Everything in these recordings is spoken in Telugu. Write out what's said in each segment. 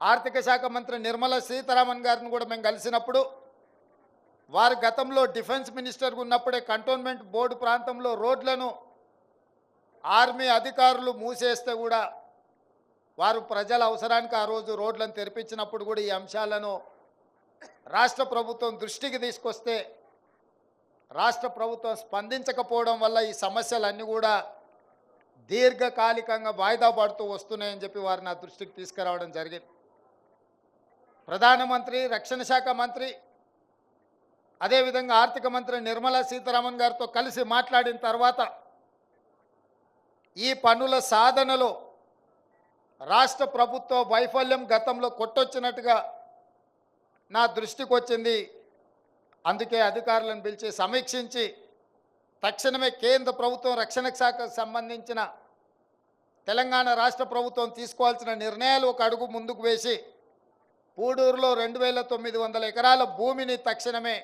ఆర్థిక శాఖ మంత్రి నిర్మలా సీతారామన్ గారిని కూడా మేము కలిసినప్పుడు వారు గతంలో డిఫెన్స్ మినిస్టర్గా ఉన్నప్పుడే కంటోన్మెంట్ బోర్డు ప్రాంతంలో రోడ్లను ఆర్మీ అధికారులు మూసేస్తే కూడా వారు ప్రజల అవసరానికి ఆ రోజు రోడ్లను తెరిపించినప్పుడు కూడా ఈ అంశాలను రాష్ట్ర ప్రభుత్వం దృష్టికి తీసుకొస్తే రాష్ట్ర ప్రభుత్వం స్పందించకపోవడం వల్ల ఈ సమస్యలన్నీ కూడా దీర్ఘకాలికంగా వాయిదా పడుతూ వస్తున్నాయని చెప్పి వారు నా దృష్టికి తీసుకురావడం జరిగింది. ప్రధానమంత్రి, రక్షణ శాఖ మంత్రి, అదేవిధంగా ఆర్థిక మంత్రి నిర్మలా సీతారామన్ గారితో కలిసి మాట్లాడిన తర్వాత ఈ పనుల సాధనలో రాష్ట్ర ప్రభుత్వ వైఫల్యం గతంలో కొట్టొచ్చినట్టుగా నా దృష్టికి వచ్చింది. అందుకే అధికారులను పిలిచి సమీక్షించి తక్షణమే కేంద్ర ప్రభుత్వం రక్షణ శాఖకు సంబంధించిన తెలంగాణ రాష్ట్ర ప్రభుత్వం తీసుకోవాల్సిన నిర్ణయాలు ఒక అడుగు ముందుకు వేసి పూడూరులో 2900 ఎకరాల భూమిని తక్షణమే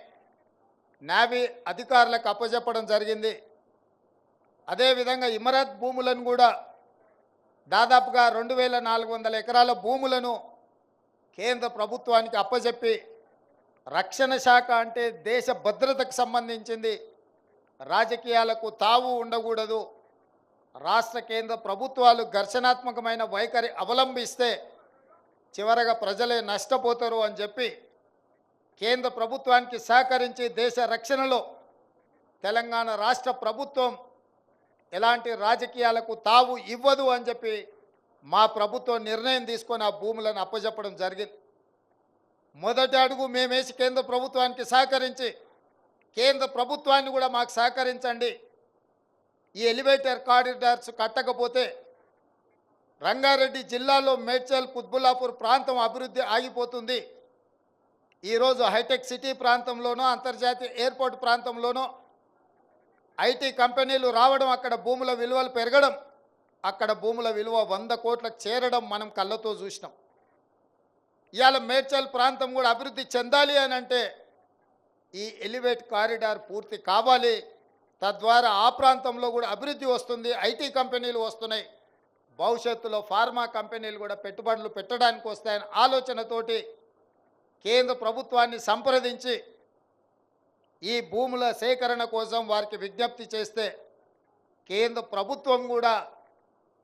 నేవీ అధికారులకు అప్పజెప్పడం జరిగింది. అదేవిధంగా ఇమరత్ భూములను కూడా దాదాపుగా 2400 ఎకరాల భూములను కేంద్ర ప్రభుత్వానికి అప్పజెప్పి రక్షణ శాఖ అంటే దేశ భద్రతకు సంబంధించింది, రాజకీయాలకు తావు ఉండకూడదు, రాష్ట్ర కేంద్ర ప్రభుత్వాలు ఘర్షణాత్మకమైన వైఖరి అవలంబిస్తే చివరగా ప్రజలే నష్టపోతారు అని చెప్పి కేంద్ర ప్రభుత్వానికి సహకరించి దేశ రక్షణలో తెలంగాణ రాష్ట్ర ప్రభుత్వం ఎలాంటి రాజకీయాలకు తావు ఇవ్వదు అని చెప్పి మా ప్రభుత్వం నిర్ణయం తీసుకొని ఆ భూములను అప్పజెప్పడం జరిగింది. మొదటి అడుగు మేమేసి కేంద్ర ప్రభుత్వానికి సహకరించి కేంద్ర ప్రభుత్వాన్ని కూడా మాకు సహకరించండి, ఈ ఎలివేటర్ కారిడార్స్ కట్టకపోతే రంగారెడ్డి జిల్లాలో మేడ్చల్ కుత్బుల్లాపూర్ ప్రాంతం అభివృద్ధి ఆగిపోతుంది. ఈరోజు హైటెక్ సిటీ ప్రాంతంలోనో అంతర్జాతీయ ఎయిర్పోర్ట్ ప్రాంతంలోనో ఐటీ కంపెనీలు రావడం, అక్కడ భూముల విలువలు పెరగడం, అక్కడ భూముల విలువ 100 కోట్లకు చేరడం మనం కళ్ళతో చూసినాం. ఇవాళ మేడ్చల్ ప్రాంతం కూడా అభివృద్ధి చెందాలి అని అంటే ఈ ఎలివేట్ కారిడార్ పూర్తి కావాలి. తద్వారా ఆ ప్రాంతంలో కూడా అభివృద్ధి వస్తుంది, ఐటీ కంపెనీలు వస్తున్నాయి, భవిష్యత్తులో ఫార్మా కంపెనీలు కూడా పెట్టుబడులు పెట్టడానికి వస్తాయని ఆలోచనతోటి కేంద్ర ప్రభుత్వాన్ని సంప్రదించి ఈ భూముల సేకరణ కోసం వారికి విజ్ఞప్తి చేస్తే కేంద్ర ప్రభుత్వం కూడా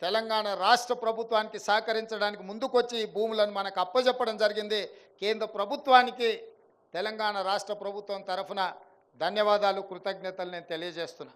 తెలంగాణ రాష్ట్ర ప్రభుత్వానికి సహకరించడానికి ముందుకొచ్చి ఈ భూములను మనకు అప్పజెప్పడం జరిగింది. కేంద్ర ప్రభుత్వానికి తెలంగాణ రాష్ట్ర ప్రభుత్వం తరఫున ధన్యవాదాలు, కృతజ్ఞతలు నేను తెలియజేస్తున్నా.